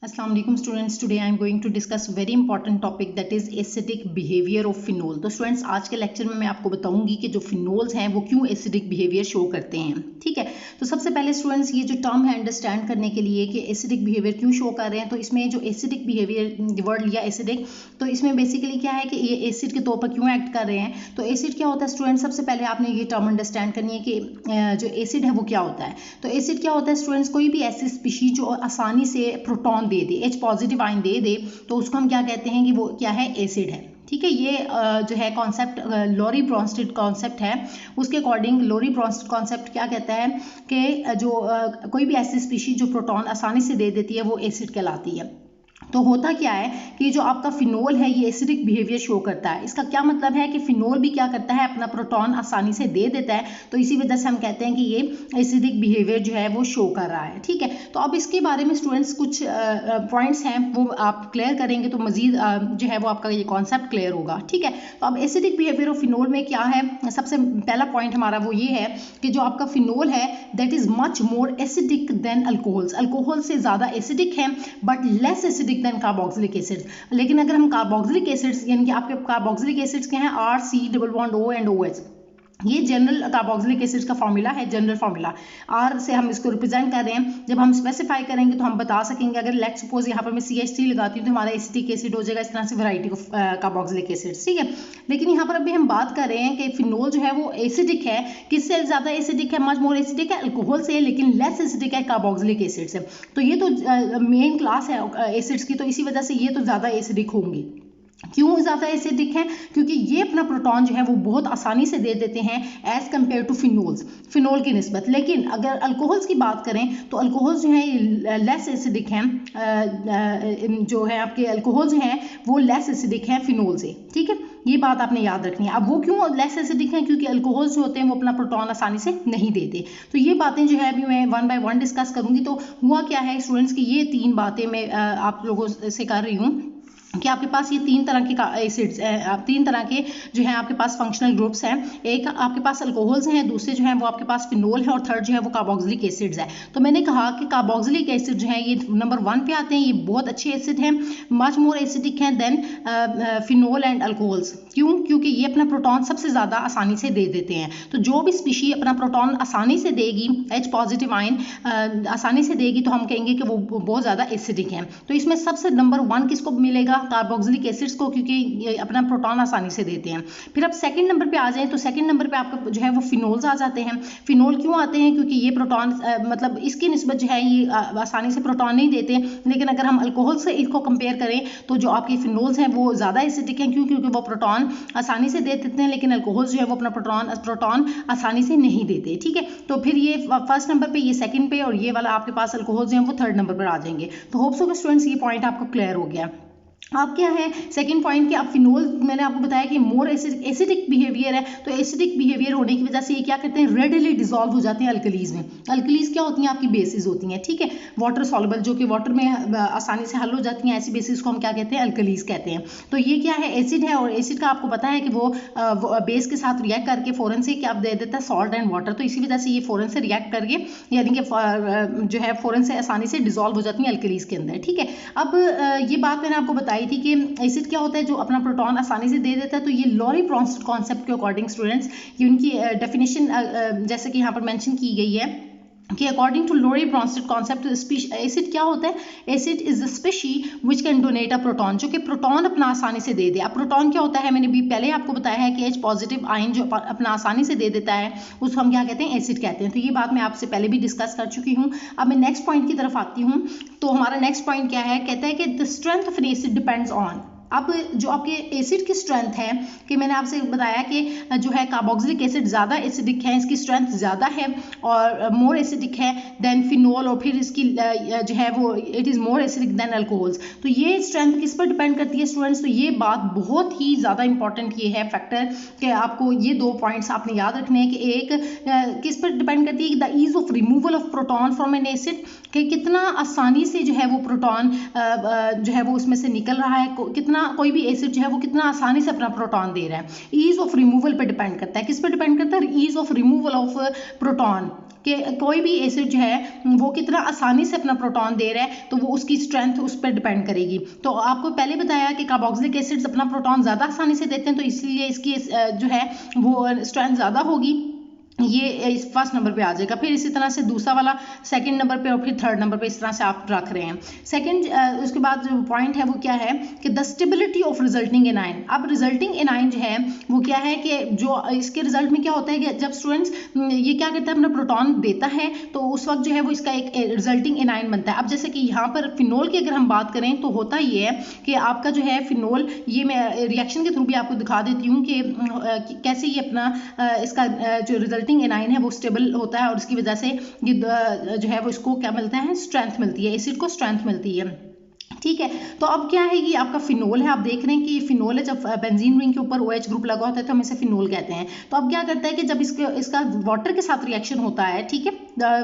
अस्सलाम वालेकुम students, today I am going to discuss very important topic that is acidic behaviour of phenol. तो students, आज के lecture में मैं आपको बताऊंगी कि जो फिनोल्स हैं वो क्यों एसिडिक बिहेवियर शो करते हैं। ठीक है, तो सबसे पहले स्टूडेंट्स ये जो टर्म है अंडरस्टैंड करने के लिए कि एसिडिक बिहेवियर क्यों शो कर रहे हैं, तो इसमें जो एसिडिक बिहेवियर वर्ड लिया एसिडिक, तो इसमें बेसिकली क्या है कि ये एसिड के तौर पर क्यों एक्ट कर रहे हैं। तो एसिड क्या होता है स्टूडेंट, सबसे पहले आपने ये टर्म अंडरस्टैंड करनी है कि जो एसिड है वो क्या होता है। तो एसिड क्या होता है स्टूडेंट्स, कोई भी ऐसी स्पीशीज जो आसानी से प्रोटॉन दे दे, H पॉजिटिव आयन दे दे, तो उसको हम क्या कहते हैं कि वो क्या है, एसिड है। ठीक है, ये जो है कॉन्सेप्ट लोरी ब्रॉन्स्टेड कॉन्सेप्ट है। उसके अकॉर्डिंग लोरी ब्रॉन्स्टेड कॉन्सेप्ट क्या कहता है कि जो कोई भी ऐसी स्पीशीज जो प्रोटॉन आसानी से दे देती है वो एसिड कहलाती है। तो होता क्या है कि जो आपका फिनोल है ये एसिडिक बिहेवियर शो करता है। इसका क्या मतलब है कि फिनोल भी क्या करता है, अपना प्रोटॉन आसानी से दे देता है, तो इसी वजह से हम कहते हैं कि ये एसिडिक बिहेवियर जो है वो शो कर रहा है। ठीक है, तो अब इसके बारे में स्टूडेंट्स कुछ पॉइंट्स हैं वो आप क्लियर करेंगे तो मजीद जो है वो आपका ये कॉन्सेप्ट क्लियर होगा। ठीक है, तो अब एसिडिक बिहेवियर ऑफ फिनोल में क्या है, सबसे पहला पॉइंट हमारा वो ये है कि जो आपका फिनोल है that is much more acidic then alcohols. Alcohol से ज़्यादा एसिडिक है but less acidic then carboxylic acids. लेकिन अगर हम कार्बोक्सिलिक एसिड्स यानी कि आपके कार्बोक्सिलिक एसिड्स के हैं RC double bond O and OH, ये जनरल कार्बोक्सिलिक एसिड का फॉर्मूला है, जनरल फॉर्मूला R से हम इसको रिप्रेजेंट कर रहे हैं। जब हम स्पेसिफाई करेंगे तो हम बता सकेंगे, अगर लेट्स सपोज यहाँ पर मैं CH3 लगाती हूँ तो हमारा एसिटिक एसिड हो जाएगा। इस तरह से वैरायटी ऑफ कार्बोक्सिलिक एसिड्स। ठीक है, लेकिन यहाँ पर अभी हम बात कर रहे हैं कि फिनोल जो है वो एसिडिक है। किससे ज़्यादा एसिडिक है, मच मोर एसिडिक है अल्कोहल से, लेकिन लेस एसिडिक है कार्बोक्सिलिक एसिड से। तो ये तो मेन क्लास है एसिड्स की, तो इसी वजह से ये तो ज़्यादा एसिडिक होंगी। क्यों ज़्यादा एसिडिक है, क्योंकि ये अपना प्रोटॉन जो है वो बहुत आसानी से दे देते हैं as compare to phenols, phenol की निस्बत। लेकिन अगर अल्कोहल्स की बात करें तो अल्कोहल्स जो है लेस एसिडिक हैं, जो है आपके अल्कोहल्स हैं वो लेस एसिडिक हैं फिनोल से। ठीक है, ये बात आपने याद रखनी है। अब वो क्यों लेस एसिडिक हैं, क्योंकि अल्कोहल्स जो होते हैं वो अपना प्रोटॉन आसानी से नहीं देते। तो ये बातें जो है अभी मैं वन बाय वन डिस्कस करूंगी। तो हुआ क्या है स्टूडेंट्स की, ये तीन बातें मैं आप लोगों से कर रही हूँ कि आपके पास ये तीन तरह के एसिड्स तीन तरह के जो है आपके पास फंक्शनल ग्रुप्स हैं। एक आपके पास अल्कोहल्स हैं, दूसरे जो है वो आपके पास फिनोल है, और थर्ड जो है वो कार्बोक्सिलिक एसिड्स है। तो मैंने कहा कि कार्बोक्सिलिक एसिड जो है ये नंबर 1 पे आते हैं। ये बहुत अच्छे एसिड हैं, मच मोर एसिडिक हैं देन फिनोल एंड अल्कोहल्स। क्यों, क्योंकि ये अपना प्रोटॉन सबसे ज़्यादा आसानी से दे देते हैं। तो जो भी स्पीशी अपना प्रोटॉन आसानी से देगी, H पॉजिटिव आयन आसानी से देगी, तो हम कहेंगे कि वो बहुत ज़्यादा एसिडिक हैं। तो इसमें सबसे नंबर 1 किसको मिलेगा, कार्बोक्सिलिक एसिड्स को, क्योंकि ये अपना प्रोटॉन आसानी से देते हैं। फिर अब सेकंड नंबर पे आ जाएं तो सेकंड नंबर पे आपका जो है वो फिनोल्स आ जाते हैं। फिनोल क्यों आते हैं, क्योंकि ये प्रोटॉन मतलब इसकी निस्बत जो है ये आसानी से प्रोटॉन नहीं देते। लेकिन अगर हम अल्कोहल से इसको कंपेयर करें तो जो आपके फिनोल्स हैं वो ज़्यादा एसिडिक हैं। क्यों, क्योंकि वो प्रोटॉन आसानी से दे देते हैं, लेकिन अल्कोहल जो है वो अपना प्रोटॉन आसानी से नहीं देते। ठीक है, तो फिर ये फर्स्ट नंबर पे, ये सेकंड पे, और ये वाला आपके पास अल्कोहल जो है वो थर्ड नंबर पर आ जाएंगे। तो होप सो कि स्टूडेंट्स ये पॉइंट आपको क्लियर हो गया। अब क्या है सेकंड पॉइंट कि अब फिनोल मैंने आपको बताया कि मोर एसिडिक बिहेवियर है। तो एसिडिक बिहेवियर होने की वजह से ये क्या करते हैं, रेडिली डिसॉल्व हो जाते हैं अल्कलीज में। अल्कलीज क्या होती हैं, आपकी बेसिस होती हैं। ठीक है, वाटर सॉल्युबल, जो कि वाटर में आसानी से हल हो जाती हैं, ऐसी बेसिस को हम क्या कहते हैं, अल्कलीज कहते हैं। तो ये क्या है, एसिड है, और एसिड का आपको पता है कि वो बेस के साथ रिएक्ट करके फौरन से क्या दे देता है, सॉल्ट एंड वाटर। तो इसी वजह से ये फौरन से रिएक्ट करके यानी कि जो है फौरन से आसानी से डिसॉल्व हो जाती हैं अल्कलीज के अंदर। ठीक है, अब ये बात मैंने आपको बताई थी कि एसिड क्या होता है, जो अपना प्रोटॉन आसानी से दे देता है। तो ये लोरी ब्रॉन्स्टेड कॉन्सेप्ट के अकॉर्डिंग स्टूडेंट्स ये उनकी डेफिनेशन जैसे कि यहाँ पर मेंशन की गई है कि according to Lowry Bronsted concept acid क्या होता है, acid is the species which can donate a proton, जो कि प्रोटॉन अपना आसानी से दे दे। अब प्रोटॉन क्या होता है, मैंने भी पहले आपको बताया है कि H पॉजिटिव आयन जो अपना आसानी से दे देता है उसको हम क्या कहते हैं, एसिड कहते हैं। तो ये बात मैं आपसे पहले भी डिस्कस कर चुकी हूँ। अब मैं नेक्स्ट पॉइंट की तरफ आती हूँ। तो हमारा नेक्स्ट पॉइंट क्या है, कहता है कि the strength of N acid depends on. अब जो आपके एसिड की स्ट्रेंथ है, कि मैंने आपसे बताया कि जो है कार्बोक्सिलिक एसिड ज़्यादा एसिडिक है, इसकी स्ट्रेंथ ज़्यादा है और मोर एसिडिक है देन फिनोल, और फिर इसकी जो है वो it is more acidic then alcohols. तो ये स्ट्रेंथ किस पर डिपेंड करती है स्टूडेंट्स, तो ये बात बहुत ही ज़्यादा इंपॉर्टेंट ये है फैक्टर कि आपको ये दो पॉइंट्स आपने याद रखने हैं कि एक किस पर डिपेंड करती है, the ease of removal of proton from an acid, कि कितना आसानी से जो है वो प्रोटॉन जो है वो उसमें से निकल रहा है, कितना कोई भी एसिड जो है वो कितना आसानी से अपना प्रोटॉन दे रहा है। ईज ऑफ रिमूवल पे डिपेंड करता है, किस पे डिपेंड करता है, ease of removal of proton, कि कोई भी एसिड जो है वो कितना आसानी से अपना प्रोटॉन दे रहा है, तो वो उसकी स्ट्रेंथ उस पर डिपेंड करेगी। तो आपको पहले बताया कि कार्बोक्सिलिक एसिड्स अपना प्रोटॉन ज़्यादा आसानी से देते हैं, तो इसलिए इसकी जो है वो स्ट्रेंथ ज़्यादा होगी, ये इस फर्स्ट नंबर पे आ जाएगा। फिर इसी तरह से दूसरा वाला सेकंड नंबर पे और फिर थर्ड नंबर पे इस तरह से आप रख रहे हैं। सेकंड उसके बाद जो पॉइंट है वो क्या है कि the stability of resulting A9. अब रिजल्टिंग एनाइन जो है वो क्या है कि जो इसके रिजल्ट में क्या होता है कि जब स्टूडेंट्स ये क्या करता है अपना प्रोटॉन देता है तो उस वक्त जो है वो इसका एक रिजल्टिंग एनाइन बनता है। अब जैसे कि यहाँ पर फिनोल की अगर हम बात करें तो होता ये है कि आपका जो है फिनोल, ये मैं रिएक्शन के थ्रू भी आपको दिखा देती हूँ कि कैसे ये अपना इसका जो रिजल्टिंग एनाइन है वो स्टेबल होता है और उसकी वजह से ये जो है वो इसको क्या मिलता है, स्ट्रेंथ मिलती है, एसिड को स्ट्रेंथ मिलती है। ठीक है, तो अब क्या है, ये आपका फिनोल है, आप देख रहे हैं कि ये फिनोल है। जब बेंजीन रिंग के ऊपर OH ग्रुप लगा होता है तो हम इसे फिनोल कहते हैं। तो अब क्या करता है कि जब इसका वाटर के साथ रिएक्शन होता है, ठीक है,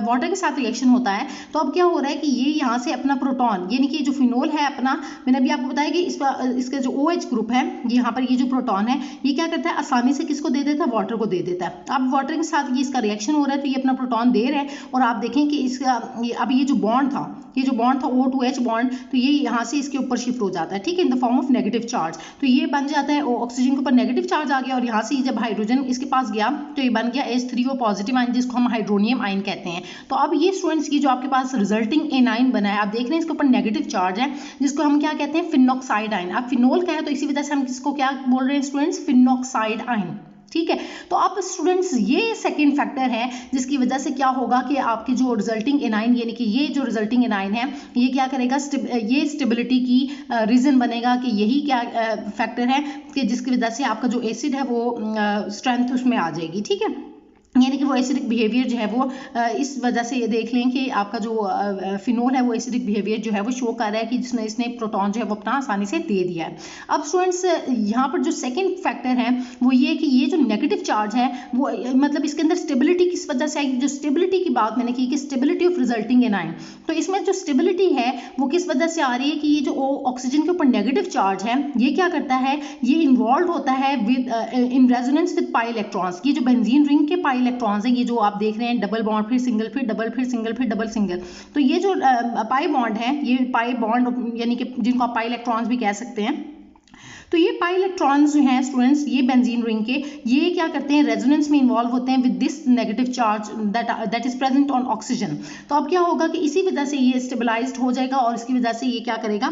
वाटर के साथ रिएक्शन होता है, तो अब क्या हो रहा है कि ये यहाँ से अपना प्रोटॉन, यानी कि जो फिनोल है अपना, मैंने अभी आपको बताया कि इसका जो OH ग्रुप है, यहाँ पर ये जो प्रोटॉन है ये क्या करता है, आसानी से किसको दे देता है, वाटर को दे देता है। अब वाटर के साथ ये इसका रिएक्शन हो रहा है तो ये अपना प्रोटॉन दे रहा है, और आप देखें कि इसका अब ये जो बॉन्ड था O2H बॉन्ड, तो ये यहाँ से इसके ऊपर शिफ्ट हो जाता है, ठीक है, इन the form of negative charge. तो ये बन जाता है, ऑक्सीजन के ऊपर नेगेटिव चार्ज आ गया, और यहाँ से जब हाइड्रोजन इसके पास गया तो ये बन गया H3O पॉजिटिव आयन, जिसको हम हाइड्रोनियम आयन कहते हैं। तो अब ये स्टूडेंट्स की जो आपके पास रिजल्टिंग एनाइन बना है, आप देख रहे हैं इसके ऊपर नेगेटिव चार्ज है, जिसको हम क्या कहते हैं, फिनॉक्साइड आयन। अब फिनोल का है तो इसी वजह से हम किसको क्या बोल रहे हैं स्टूडेंट्स, फिनॉक्साइड आयन। ठीक है, तो अब स्टूडेंट्स ये सेकंड फैक्टर है जिसकी वजह से क्या होगा कि आपकी जो रिजल्टिंग एनाइन, यानी कि ये जो रिजल्टिंग एनाइन है ये क्या करेगा, ये स्टेबिलिटी की रीजन बनेगा, कि यही क्या फैक्टर है कि जिसकी वजह से आपका जो एसिड है वो स्ट्रेंथ उसमें आ जाएगी। ठीक है, यानी कि वो एसिडिक बिहेवियर जो है वो इस वजह से ये देख लें कि आपका जो फिनोल है वो एसिडिक बिहेवियर जो है वो शो कर रहा है कि जिसने इसने प्रोटॉन जो है वो अपना आसानी से दे दिया है। अब स्टूडेंट्स यहाँ पर जो सेकंड फैक्टर है वो ये कि ये जो नेगेटिव चार्ज है वो मतलब इसके अंदर स्टेबिलिटी किस वजह से आएगी, जो स्टेबिलिटी की बात मैंने की कि स्टेबिलिटी ऑफ रिजल्टिंग एनाइन, तो इसमें जो स्टेबिलिटी है वो किस वजह से आ रही है कि ये जो ऑक्सीजन के ऊपर नेगेटिव चार्ज है ये क्या करता है, ये इन्वॉल्व होता है with in resonance with pi electrons. ये जो बेंजीन रिंग के पाई इलेक्ट्रॉन्स हैं, ये जो आप देख रहे हैं डबल बॉन्ड, फिर सिंगल, फिर डबल, फिर सिंगल, फिर डबल सिंगल, तो ये जो पाई बॉन्ड है, ये पाई बॉन्ड यानी कि जिनको आप पाई इलेक्ट्रॉन्स भी कह सकते हैं, तो ये पाई इलेक्ट्रॉन्स जो हैं स्टूडेंट्स, ये बेंजीन रिंग के, ये क्या करते हैं, रेजोनेंस में इन्वॉल्व होते हैं with this negative charge that is present on oxygen. तो अब क्या होगा कि इसी वजह से ये स्टेबलाइज्ड हो जाएगा और इसकी वजह से ये क्या करेगा,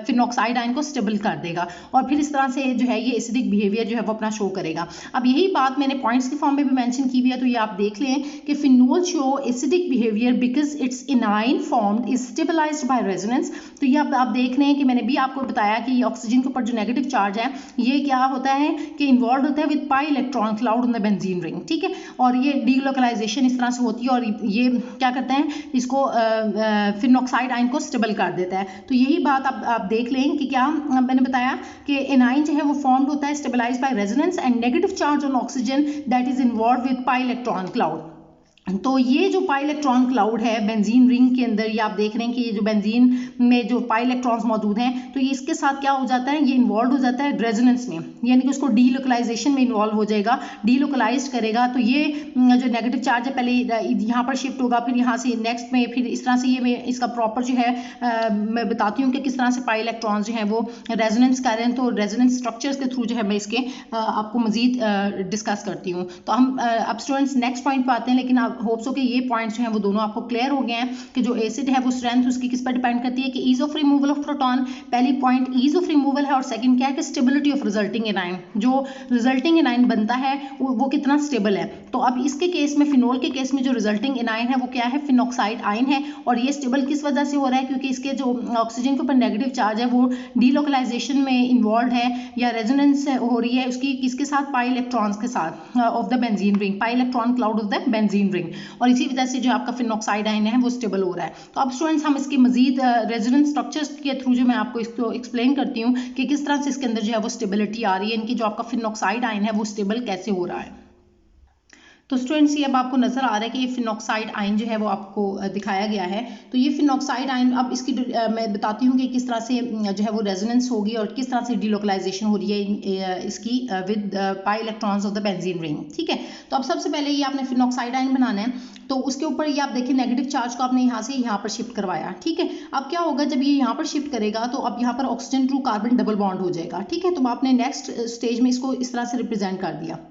फिनॉक्साइड आयन को स्टेबल कर देगा, और फिर इस तरह से जो है ये एसिडिक बिहेवियर जो है वो अपना शो करेगा। अब यही बात मैंने पॉइंट्स के फॉर्म में भी मेंशन की हुई है, तो ये आप देख लें कि phenol show acidic behaviour because its anion formed is stabilized by resonance. तो ये आप देख रहे हैं कि मैंने भी आपको बताया कि ये ऑक्सीजन के ऊपर जो नेगेटिव चार्ज है ये क्या होता है कि इन्वॉल्व होता है with pi electron cloud on the benzene ring. ठीक है, और ये डीलोकलाइजेशन इस तरह से होती है और ये क्या करते हैं, इसको फिनॉक्साइड आयन को स्टेबल कर देता है। तो यही बात आप देख लें कि क्या मैंने बताया कि एनाइन जो है वो फॉर्म्ड होता है stabilised by resonance and negative charge on oxygen that is involve with pi electron cloud. तो ये जो पाई इलेक्ट्रॉन क्लाउड है बेंजीन रिंग के अंदर, ये आप देख रहे हैं कि ये जो बेंजीन में जो पाई इलेक्ट्रॉन्स मौजूद हैं, तो ये इसके साथ क्या हो जाता है, ये इन्वॉल्व हो जाता है रेजोनेंस में, यानी कि उसको डीलोकलाइजेशन में इन्वॉल्व हो जाएगा, डीलोकलाइज करेगा। तो ये जो नेगेटिव चार्ज है पहले यहाँ पर शिफ्ट होगा, फिर यहाँ से नेक्स्ट में, फिर इस तरह से ये मैं इसका प्रॉपर जो है मैं बताती हूँ कि किस तरह से पाई इलेक्ट्रॉन्स जो हैं वो रेजोनेंस कर रहे हैं। तो रेजोनेंस स्ट्रक्चर्स के थ्रू जो है मैं इसके आपको मजीद डिस्कस करती हूँ। तो हम अब स्टूडेंट्स नेक्स्ट पॉइंट पर आते हैं, लेकिन होप सो कि ये पॉइंट्स जो हैं वो दोनों आपको क्लियर हो गए हैं कि जो एसिड है वो स्ट्रेंथ उसकी किस पर डिपेंड करती है, कि ease of removal of proton, पहली पॉइंट ईज ऑफ रिमूवल है, और सेकंड क्या है कि स्टेबिलिटी ऑफ रिजल्टिंग एनाइन, जो रिजल्टिंग एनाइन बनता है वो कितना स्टेबल है। तो अब इसके केस में, फिनोल के केस में जो रिजल्टिंग एनाइन है वो क्या है, फिनॉक्साइड आयन है, और ये स्टेबल किस वजह से हो रहा है, क्योंकि इसके जो ऑक्सीजन के ऊपर नेगेटिव चार्ज है वो डीलोकलाइजेशन में इन्वॉल्व है या रेजोनेंस हो रही है उसकी किसके साथ, पाई इलेक्ट्रॉन्स के साथ of the benzene ring, pi electron cloud of the benzene ring, और इसी वजह से जो आपका फिनॉक्साइड आयन है वो स्टेबल हो रहा है। तो अब स्टूडेंट्स हम इसके मजीद रेजोनेंस स्ट्रक्चर्स के थ्रू जो मैं आपको इसको एक्सप्लेन करती हूँ कि किस तरह से इसके अंदर जो है वो स्टेबिलिटी आ रही है, इनकी जो आपका फिनॉक्साइड आयन है वो स्टेबल कैसे हो रहा है। तो स्टूडेंट्स ये अब आपको नजर आ रहा है कि ये फिनॉक्साइड आयन जो है वो आपको दिखाया गया है। तो ये फिनॉक्साइड आयन अब इसकी मैं बताती हूँ कि किस तरह से जो है वो रेजोनेंस होगी और किस तरह से डीलोकलाइजेशन हो रही है इसकी with pi electrons of the benzene ring. ठीक है, तो अब सबसे पहले ये आपने फिनॉक्साइड आयन बनाना है, तो उसके ऊपर ये आप देखिए नेगेटिव चार्ज को आपने यहाँ से यहाँ पर शिफ्ट करवाया। ठीक है, अब क्या होगा जब ये यहाँ पर शिफ्ट करेगा तो अब यहाँ पर oxygen to carbon double bond हो जाएगा। ठीक है, तो आपने नेक्स्ट स्टेज में इसको इस तरह से रिप्रेजेंट कर दिया।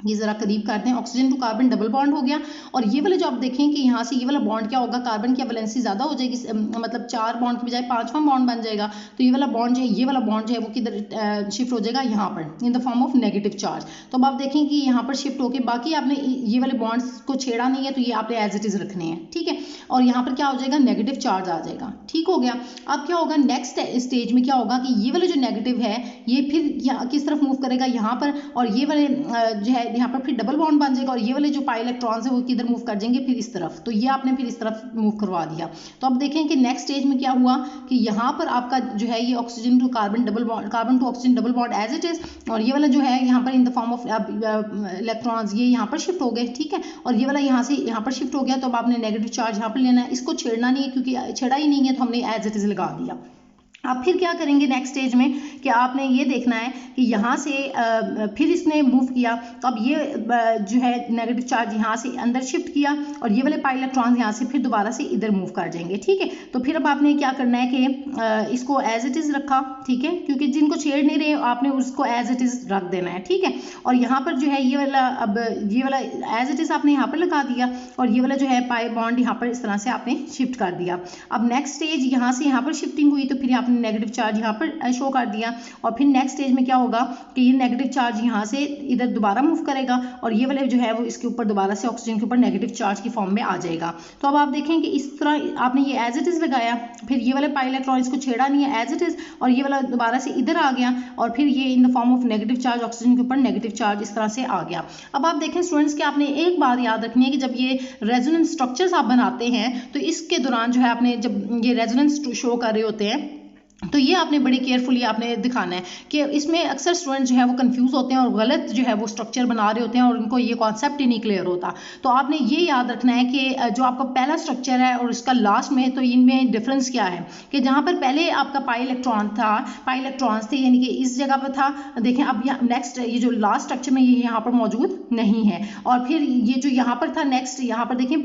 ये जरा करीब करते हैं, oxygen to carbon double bond हो गया और ये वाले जो आप देखें कि यहाँ से ये वाला बॉन्ड क्या होगा, कार्बन की वैलेंसी ज्यादा हो जाएगी, मतलब 4 बॉन्ड की बजाय 5वां बॉन्ड बन जाएगा। तो ये वाला बॉन्ड जो है, ये वाला बॉन्ड जो है वो किधर शिफ्ट हो जाएगा, यहाँ पर in the form of negative charge. तो अब आप देखें कि यहाँ पर शिफ्ट होकर बाकी आपने ये वाले बॉन्ड्स को छेड़ा नहीं है, तो ये आपने एज इट इज रखने हैं। ठीक है, और यहाँ पर क्या हो जाएगा, नेगेटिव चार्ज आ जाएगा। ठीक हो गया, अब क्या होगा नेक्स्ट स्टेज में क्या होगा कि ये वाला जो नेगेटिव है ये फिर किस तरफ मूव करेगा, यहाँ पर, और ये वाले जो है यहाँ पर फिर डबल बॉन्ड बन जाएगा और ये वाले जो पाई इलेक्ट्रॉन्स है वो किधर मूव कर जाएंगे, फिर इस तरफ। तो ये आपने फिर इस तरफ मूव करवा दिया। तो अब देखें कि नेक्स्ट स्टेज में क्या हुआ कि यहाँ पर आपका जो है ये oxygen to carbon double bond, carbon to oxygen double bond as it is, और ये वाला जो है यहाँ पर in the form of electrons ये यहाँ पर शिफ्ट हो गए। ठीक है, और ये वाला यहाँ से यहाँ पर शिफ्ट हो गया। तो अब आपने नेगेटिव चार्ज यहाँ पर लेना है, इसको छेड़ना नहीं है क्योंकि छेड़ा ही नहीं है, तो हमने एज इट इज लगा दिया। अब फिर क्या करेंगे नेक्स्ट स्टेज में कि आपने ये देखना है कि यहाँ से फिर इसने मूव किया, तो अब ये जो है नेगेटिव चार्ज यहाँ से अंदर शिफ्ट किया और ये वाले पाई इलेक्ट्रॉन्स यहाँ से फिर दोबारा से इधर मूव कर जाएंगे। ठीक है, तो फिर अब आपने क्या करना है कि इसको एज इट इज रखा। ठीक है, क्योंकि जिनको छेड़ नहीं रहे आपने उसको एज इट इज रख देना है। ठीक है, और यहाँ पर जो है ये वाला, अब ये वाला एज इट इज आपने यहाँ पर लगा दिया और ये वाला जो है पाई बॉन्ड यहाँ पर इस तरह से आपने शिफ्ट कर दिया। अब नेक्स्ट स्टेज यहाँ से यहाँ पर शिफ्टिंग हुई, तो फिर नेगेटिव चार्ज यहाँ पर शो कर दिया और फिर नेक्स्ट स्टेज में क्या होगा कि ये नेगेटिव चार्ज यहाँ से इधर दोबारा मूव करेगा और ये वाले जो है वो इसके ऊपर दोबारा से ऑक्सीजन के ऊपर नेगेटिव चार्ज की फॉर्म में आ जाएगा। तो अब आप देखें कि इस तरह आपने ये एज इट इज लगाया, फिर ये वाले पाई इलेक्ट्रॉन इसको छेड़ा नहीं है एज इट इज, और ये वाला दोबारा से इधर आ गया और फिर ये इन the form of negative charge oxygen के ऊपर नेगेटिव चार्ज इस तरह से आ गया। अब आप देखें स्टूडेंट्स कि आपने एक बात याद रखनी है कि जब ये रेजोनेंस स्ट्रक्चर्स आप बनाते हैं तो इसके दौरान जो है आपने जब ये रेजोनेंस शो कर रहे होते हैं तो ये आपने बड़ी केयरफुली आपने दिखाना है कि इसमें अक्सर स्टूडेंट जो है वो कंफ्यूज होते हैं और गलत जो है वो स्ट्रक्चर बना रहे होते हैं और उनको ये कॉन्सेप्ट ही नहीं क्लियर होता। तो आपने ये याद रखना है कि जो आपका पहला स्ट्रक्चर है और इसका लास्ट में, तो इनमें डिफरेंस क्या है कि जहाँ पर पहले आपका पाई इलेक्ट्रॉन था, पाई इलेक्ट्रॉन्स थे यानी कि इस जगह पर था, देखें अब नेक्स्ट ये जो लास्ट स्ट्रक्चर में ये यहाँ पर मौजूद नहीं है, और फिर ये जो यहाँ पर था नेक्स्ट यहाँ पर देखें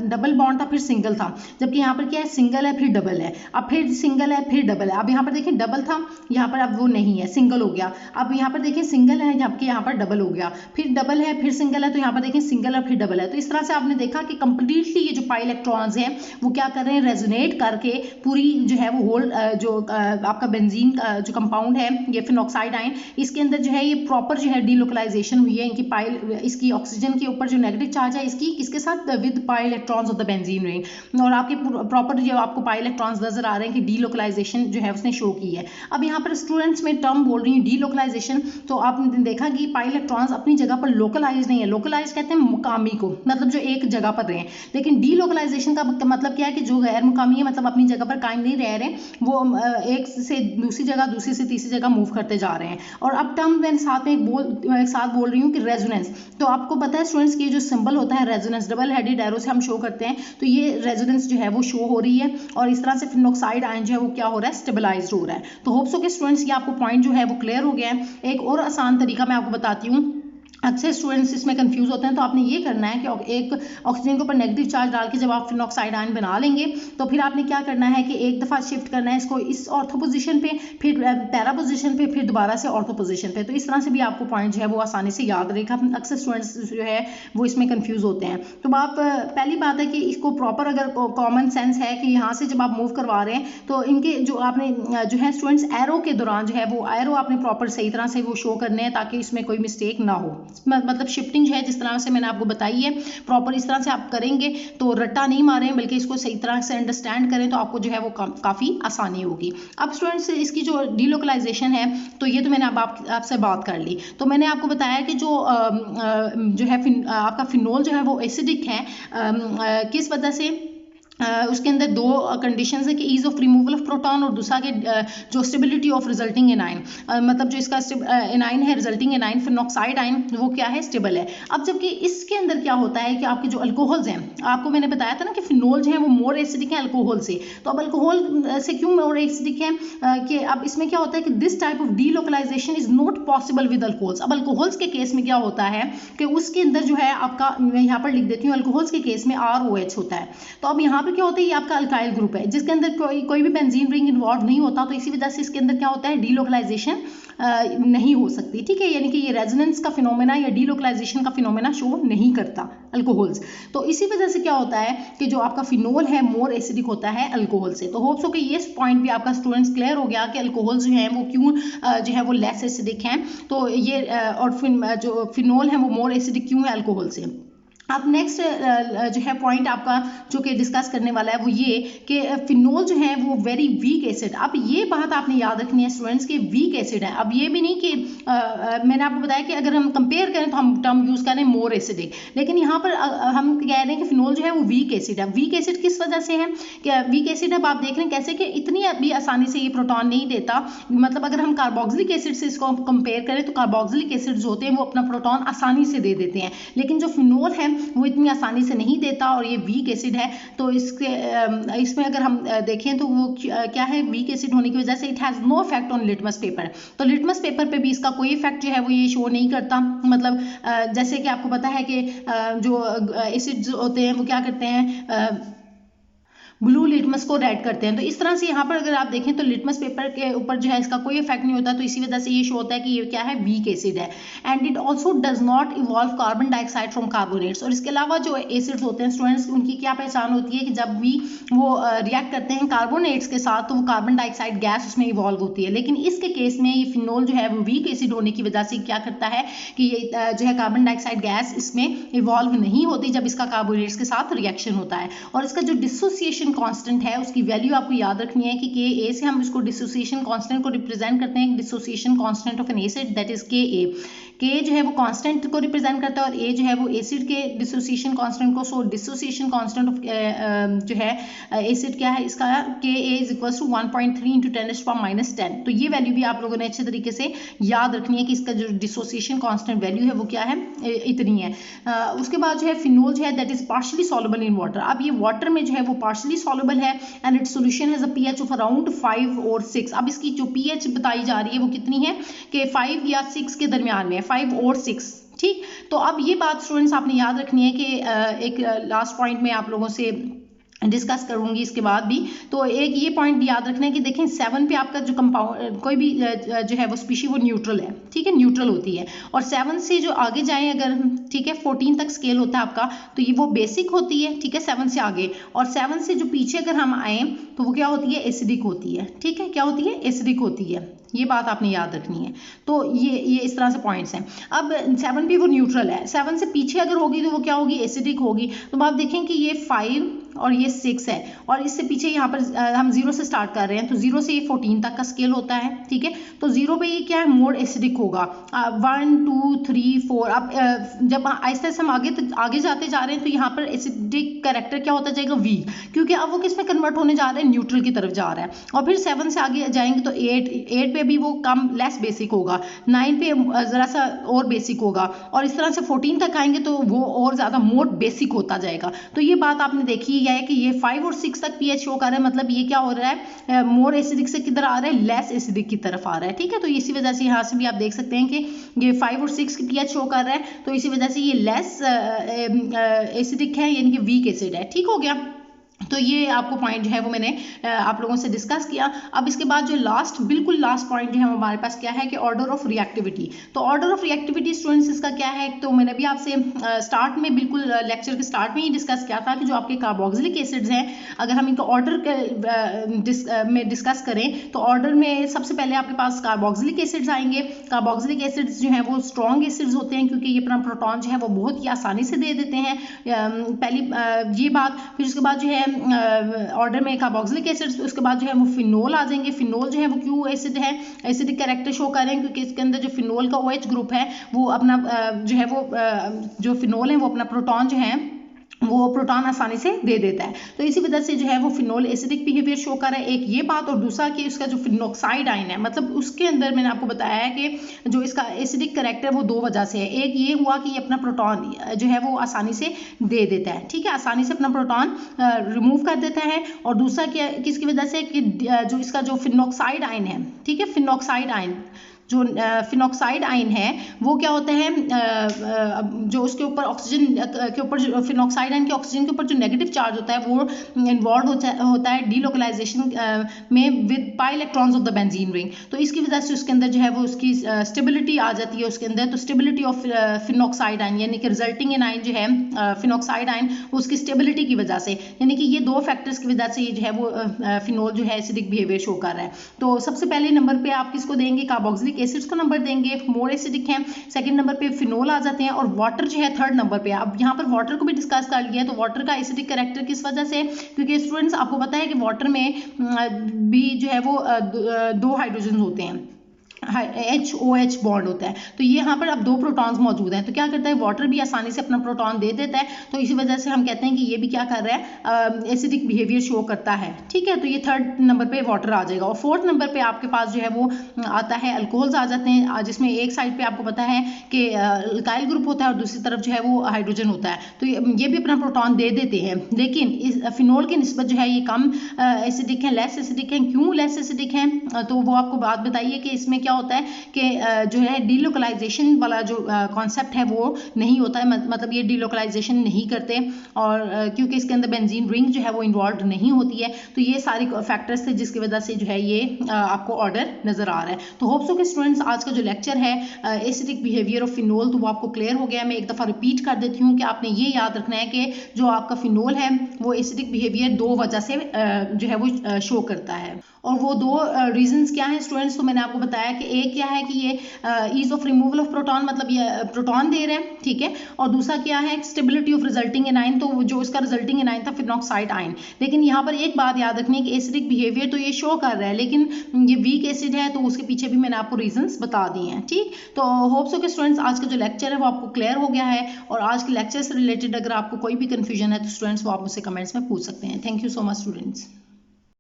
डबल बॉन्ड था फिर सिंगल था, जबकि यहाँ पर क्या है सिंगल है फिर डबल है, अब फिर सिंगल है फिर डबल है। अब यहाँ पर देखें डबल था, यहाँ पर अब वो नहीं है, सिंगल हो गया। अब यहाँ पर देखें सिंगल है जबकि यहाँ पर डबल हो गया, फिर डबल है फिर सिंगल है, तो यहाँ पर देखें सिंगल है फिर डबल है। तो इस तरह से आपने देखा कि कंप्लीटली ये जो पाई इलेक्ट्रॉन्स हैं वो क्या कर रहे हैं, रेजोनेट करके पूरी जो है वो होल जो आपका बेंजीन जो कंपाउंड है ये फिनॉक्साइड आयन, इसके अंदर जो है ये प्रॉपर जो है डीलोकलाइजेशन हुई है इनकी पाई, इसकी ऑक्सीजन के ऊपर जो नेगेटिव चार्ज है इसकी किसके साथ, with pi electrons of the benzene ring, और आपके प्रॉपर जो आपको पाई इलेक्ट्रॉन्स नजर आ रहे हैं कि डीलोकलाइजेशन जो है उसने शो की है। अब यहाँ पर स्टूडेंट्स में टर्म बोल रही हूँ डीलोकलाइजेशन, तो आपने देखा कि पाई इलेक्ट्रॉन्स अपनी जगह पर लोकलाइज नहीं है, लोकलाइज कहते हैं मुकामी को, मतलब जो एक जगह पर रहे, लेकिन डीलोकलाइजेशन का मतलब क्या है कि जो गैर मुकामी है मतलब अपनी जगह पर कायम नहीं रह रहे, वो एक से दूसरी जगह दूसरी से तीसरी जगह मूव करते जा रहे हैं। और अब टर्म मैं साथ में एक साथ बोल रही हूँ कि रेजोनेंस, तो आपको पता है स्टूडेंट्स की जो सिंबल होता है रेजोनेंस, डबल हेडेड एरो से हम शो करते हैं, तो ये रेजोनेंस जो है वो शो हो रही है और इस तरह से फिनॉक्साइड आयन जो है वो क्या हो रहा है, स्टेबलाइज्ड हो रहा है। तो होप सो कि स्टूडेंट्स ये आपको पॉइंट जो है वो क्लियर हो गया है। एक और आसान तरीका मैं आपको बताती हूँ, अक्सर स्टूडेंट्स इसमें कंफ्यूज होते हैं, तो आपने ये करना है कि एक ऑक्सीजन के ऊपर नेगेटिव चार्ज डाल के जब आप फिनॉक्साइड आयन बना लेंगे तो फिर आपने क्या करना है कि एक दफ़ा शिफ्ट करना है इसको इस ऑर्थो पोजीशन पे, फिर पैरा पोजीशन पे, फिर दोबारा से ऑर्थो पोजीशन पे। तो इस तरह से भी आपको पॉइंट जो है वो आसानी से याद रहेगा। अक्सर स्टूडेंट्स जो है वो इसमें कंफ्यूज होते हैं। तो आप पहली बात है कि इसको प्रॉपर अगर कॉमन सेंस है कि यहाँ से जब आप मूव करवा रहे हैं तो इनके जो आपने जो है स्टूडेंट्स एरो के दौरान जो है वो एरो आपने प्रॉपर सही तरह से वो शो करने हैं ताकि इसमें कोई मिस्टेक ना हो। मतलब शिफ्टिंग जो है जिस तरह से मैंने आपको बताई है प्रॉपर इस तरह से आप करेंगे तो रट्टा नहीं मारें बल्कि इसको सही तरह से अंडरस्टैंड करें तो आपको जो है वो काफ़ी आसानी होगी। अब स्टूडेंट्स इसकी जो डीलोकलाइजेशन है तो ये तो मैंने अब आपसे बात कर ली। तो मैंने आपको बताया कि जो है आपका फिनोल जो है वो एसिडिक है, किस वजह से, उसके अंदर दो कंडीशंस है कि ease of removal of proton और दूसरा के जो स्टेबिलिटी ऑफ रिजल्टिंग एनाइन, मतलब जो इसका एनाइन है रिजल्टिंग एनाइन फिनॉक्साइड आइन वो क्या है स्टेबल है। अब जबकि इसके अंदर क्या होता है कि आपके जो अल्कोहल्स हैं, आपको मैंने बताया था ना कि फिनोल जो है वो मोर एसिडिक है अल्कोहल से, तो अब अल्कोहल से क्यों मोर एसिडिक है कि अब इसमें क्या होता है कि this type of delocalisation is not possible with alcohols. अब अल्कोहल्स के केस में क्या होता है कि उसके अंदर जो है आपका, मैं यहाँ पर लिख देती हूँ, अल्कोहल्स के केस में ROH होता है, तो अब यहाँ क्या होता है ये आपका अल्काइल ग्रुप है जिसके अंदर कोई भी बेंजीन रिंग इन्वॉल्व नहीं होता, तो इसी वजह से इसके अंदर क्या होता है डीलोकलाइजेशन नहीं हो सकती, ठीक है, यानी कि ये रेजोनेंस का फिनोमेना या डीलोकलाइजेशन का फिनोमेना शो नहीं करता अल्कोहल्स। तो इसी वजह से क्या होता है कि जो आपका फिनोल है मोर एसिडिक होता है अल्कोहल से। तो होप्स हो कि ये पॉइंट भी आपका स्टूडेंट्स क्लियर हो गया कि अल्कोहल्स जो हैं वो क्यों जो है वो लेस एसिडिक हैं, तो ये और जो फिनोल है वो मोर एसिडिक क्यों है अल्कोहल से। अब नेक्स्ट जो है पॉइंट आपका जो कि डिस्कस करने वाला है वो ये कि फिनोल जो है वो वेरी वीक एसिड। अब ये बात आपने याद रखनी है स्टूडेंट्स के वीक एसिड है। अब ये भी नहीं कि मैंने आपको बताया कि अगर हम कंपेयर करें तो हम टर्म यूज करें मोर एसिडिक, लेकिन यहाँ पर हम कह रहे हैं कि फिनोल जो है वो वीक एसिड है। वीक एसिड किस वजह से है कि वीक एसिड अब आप देख रहे हैं कैसे कि इतनी भी आसानी से ये प्रोटॉन नहीं देता, मतलब अगर हम कार्बोक्सिलिक एसिड से इसको कंपेयर करें तो कार्बोक्सिलिक एसिड जो होते हैं वो अपना प्रोटॉन आसानी से दे देते हैं, लेकिन जो फिनोल है वो इतनी आसानी से नहीं देता और ये वीक एसिड है। तो इसमें अगर हम देखें तो वो क्या है, वीक एसिड होने की वजह से it has no effect on litmus paper. तो लिटमस पेपर पे भी इसका कोई इफेक्ट जो है वो ये शो नहीं करता। मतलब जैसे कि आपको पता है कि जो एसिड्स होते हैं वो क्या करते हैं, ब्लू लिटमस को रेड करते हैं। तो इस तरह से यहाँ पर अगर आप देखें तो लिटमस पेपर के ऊपर जो है इसका कोई इफेक्ट नहीं होता, तो इसी वजह से ये शो होता है कि ये क्या है वीक एसिड है। And it also does not evolve carbon dioxide from carbonates. और इसके अलावा जो एसिड्स होते हैं स्टूडेंट्स उनकी क्या पहचान होती है कि जब भी वो रिएक्ट करते हैं कार्बोनेट्स के साथ तो वो कार्बन डाइऑक्साइड गैस उसमें इवॉल्व होती है, लेकिन इसके केस में ये फिनोल जो है वो वीक एसिड होने की वजह से क्या करता है कि ये जो है कार्बन डाइऑक्साइड गैस इसमें इवॉल्व नहीं होती जब इसका कार्बोनेट्स के साथ रिएक्शन होता है। और इसका जो डिसोसिएशन कॉन्स्टेंट है उसकी वैल्यू आपको याद रखनी है कि Ka से हम इसको डिसोसिएशन कांस्टेंट को रिप्रेजेंट करते हैं, dissociation constant of N acid that is Ka। K जो है वो कांस्टेंट को रिप्रेजेंट करता है और A जो है वो एसिड के डिसोसिएशन कांस्टेंट को। सो डिसोसिएशन कांस्टेंट ऑफ जो है एसिड क्या है इसका Ka इज इक्वल टू 1.3 × 10⁻⁻10। तो ये वैल्यू भी आप लोगों ने अच्छे तरीके से याद रखनी है कि इसका जो डिसोसिएशन कांस्टेंट वैल्यू है वो क्या है, इतनी है। उसके बाद जो है फिनोल जो है that is partially soluble in water. अब ये वाटर में जो है वो पार्शियली सॉल्युबल है and it's solution has a pH of around 5 और 6। अब इसकी जो pH बताई जा रही है वो कितनी है कि 5 या 6 के दरमियान में है, 5 और 6, ठीक। तो अब ये बात स्टूडेंट्स आपने याद रखनी है कि एक लास्ट पॉइंट में आप लोगों से डिस्कस करूंगी इसके बाद भी। तो एक ये पॉइंट याद रखना है कि देखें 7 पे आपका जो कंपाउंड कोई भी जो है वो स्पीशी वो न्यूट्रल है, ठीक है, न्यूट्रल होती है। और 7 से जो आगे जाएं अगर, ठीक है, 14 तक स्केल होता है आपका, तो ये वो बेसिक होती है, ठीक है, 7 से आगे। और 7 से जो पीछे अगर हम आए तो वो क्या होती है, एसिडिक होती है, ठीक है, क्या होती है, एसिडिक होती है। ये बात आपने याद रखनी है। तो ये इस तरह से पॉइंट्स हैं। अब 7 पे वो न्यूट्रल है, 7 से पीछे अगर होगी तो वो क्या होगी, एसिडिक होगी। तो आप देखें कि ये 5 और ये 6 है और इससे पीछे यहाँ पर हम 0 से स्टार्ट कर रहे हैं, तो 0 से ये 14 तक का स्केल होता है, ठीक है। तो 0 पे ये क्या है, मोर एसिडिक होगा। 1 2 3 4। अब जब आहिस्ता से हम आगे जाते जा रहे हैं तो यहाँ पर एसिडिक कैरेक्टर क्या होता जाएगा, वीक, क्योंकि अब वो किस में कन्वर्ट होने जा रहे हैं, न्यूट्रल की तरफ जा रहा है। और फिर 7 से आगे जाएंगे तो 8 पे भी वो कम लेस बेसिक होगा, 9 पे ज़रा सा और बेसिक होगा, और इस तरह से 14 तक आएंगे तो वो और ज़्यादा मोर बेसिक होता जाएगा। तो ये बात आपने देखी है कि ये 5 और 6 तक pH शो कर रहा है, मतलब ये क्या हो रहा है, मोर एसिडिक से किधर आ रहा है, लेस एसिडिक की तरफ आ रहा है, ठीक है। तो इसी वजह से यहाँ से भी आप देख सकते हैं कि ये 5 और 6 की pH शो कर रहा है, तो इसी वजह से ये लेस एसिडिक है, यानी कि वीक एसिड है, ठीक हो गया। तो ये आपको पॉइंट जो है वो मैंने आप लोगों से डिस्कस किया। अब इसके बाद जो बिल्कुल लास्ट पॉइंट जो है हमारे पास क्या है कि ऑर्डर ऑफ रिएक्टिविटी। तो ऑर्डर ऑफ रिएक्टिविटी स्टूडेंट्स इसका क्या है, तो मैंने भी आपसे स्टार्ट में बिल्कुल लेक्चर के स्टार्ट में ही डिस्कस किया था कि जो आपके कार्बोक्सिलिक एसिड्स हैं अगर हम इनका ऑर्डर में डिस्कस करें तो ऑर्डर में सबसे पहले आपके पास कार्बोक्सिलिक एसिड्स आएंगे। कार्बोक्सिलिक एसिड्स जो हैं वो स्ट्रॉन्ग एसिड्स होते हैं क्योंकि ये अपना प्रोटॉन जो है वो बहुत ही आसानी से दे देते हैं, पहली ये बात। फिर उसके बाद जो है ऑर्डर में कार्बोक्सिलिक एसिड्स, उसके बाद जो है वो फिनोल आ जाएंगे। फिनोल जो है वो क्यों एसिड है, एसिडिक कैरेक्टर शो कर रहे हैं क्योंकि इसके अंदर जो फिनोल का OH ग्रुप है वो अपना जो है वो जो फिनोल है वो अपना प्रोटॉन जो है वो प्रोटॉन आसानी से दे देता है। तो इसी वजह से जो है वो फिनोल एसिडिक बिहेवियर शो कर रहा है, एक ये बात। और दूसरा कि उसका जो फिनोक्साइड आयन है, मतलब उसके अंदर मैंने आपको बताया है कि जो इसका एसिडिक कैरेक्टर वो दो वजह से है। एक ये हुआ कि ये अपना प्रोटॉन जो है वो आसानी से दे देता है, ठीक है, आसानी से अपना प्रोटॉन रिमूव कर देता है। और दूसरा क्या, किसकी वजह से, कि जो इसका जो फिनोक्साइड आयन है, ठीक है, फिनोक्साइड आयन, जो फिनोक्साइड आयन है वो क्या होता है, जो उसके ऊपर ऑक्सीजन के ऊपर, फिनोक्साइड आयन के ऑक्सीजन के ऊपर जो नेगेटिव चार्ज होता है वो इन्वॉल्व होता है डीलोकलाइजेशन में with pi electrons of the benzene ring. तो इसकी वजह से उसके अंदर जो है वो उसकी स्टेबिलिटी आ जाती है उसके अंदर। तो स्टेबिलिटी ऑफ फिनोक्साइड आयन, यानी कि रिजल्टिंग इन आयन जो है फिनोक्साइड आयन, उसकी स्टेबिलिटी की वजह से, यानी कि ये दो फैक्टर्स की वजह से ये जो है वो फिनोल जो है एसिडिक बिहेवियर शो कर रहा है। तो सबसे पहले नंबर पे आप किसको देंगे, कार्बोक्सिलिक एसिड्स को नंबर देंगे, मोर एसिडिक हैं। सेकंड नंबर पे फिनोल आ जाते हैं, और वाटर जो है थर्ड नंबर पे। अब यहाँ पर वाटर को भी डिस्कस कर लिया है। तो वाटर का एसिडिक कैरेक्टर किस वजह से, क्योंकि स्टूडेंट्स आपको पता है कि वाटर में भी जो है वो दो हाइड्रोजन होते हैं, HOH बॉन्ड होता है। तो ये यहाँ पर अब दो प्रोटॉन्स मौजूद हैं, तो क्या करता है, वाटर भी आसानी से अपना प्रोटॉन दे देता है। तो इसी वजह से हम कहते हैं कि ये भी क्या कर रहा है, एसिडिक बिहेवियर शो करता है, ठीक है। तो ये थर्ड नंबर पे वाटर आ जाएगा। और फोर्थ नंबर पे आपके पास जो है वो आता है अल्कोहल्स आ जाते हैं, जिसमें एक साइड पे आपको पता है कि अल्काइल ग्रुप होता है और दूसरी तरफ जो है वो हाइड्रोजन होता है। तो ये भी अपना प्रोटॉन दे देते हैं, लेकिन इस फिनोल की निस्बत जो है ये कम एसिडिक है, लेस एसिडिक है। क्यों लेस एसिडिक है, तो वो आपको बात बताइए कि इसमें क्या होता है कि जो है डीलोकलाइजेशन वाला जो कॉन्सेप्ट है वो नहीं होता है, मतलब ये डीलोकलाइजेशन नहीं करते। और क्योंकि इसके अंदर बेंजीन रिंग जो है वो इन्वॉल्व नहीं होती है। तो ये सारे फैक्टर्स थे जिसकी वजह से जो है ये आपको ऑर्डर नजर आ रहा है। तो होप सो के स्टूडेंट्स आज का जो लेक्चर है एसिडिक बिहेवियर ऑफ फिनोल, तो वो आपको क्लियर हो गया। मैं एक दफ़ा रिपीट कर देती हूँ कि आपने ये याद रखना है कि जो आपका फिनोल है वो एसिडिक बिहेवियर दो वजह से जो है वो शो करता है। और वो दो रीजंस क्या हैं स्टूडेंट्स, तो मैंने आपको बताया कि एक क्या है कि ये ease of removal of proton, मतलब ये प्रोटॉन दे रहे हैं, ठीक है। और दूसरा क्या है, stability of resulting in ion, तो जो इसका रिजल्टिंग इन आयन था फिनोक्साइड आयन। लेकिन यहाँ पर एक बात याद रखनी है कि एसिडिक बिहेवियर तो ये शो कर रहा है, लेकिन ये वीक एसिड है, तो उसके पीछे भी मैंने आपको रीजंस बता दिए हैं, ठीक। तो होप सो के स्टूडेंट्स आज का जो लेक्चर है वो आपको क्लियर हो गया है। और आज के लेक्चर से रिलेटेड अगर आपको कोई भी कंफ्यूजन है तो स्टूडेंट्स वो आप मुझसे कमेंट्स में पूछ सकते हैं। Thank you so much students.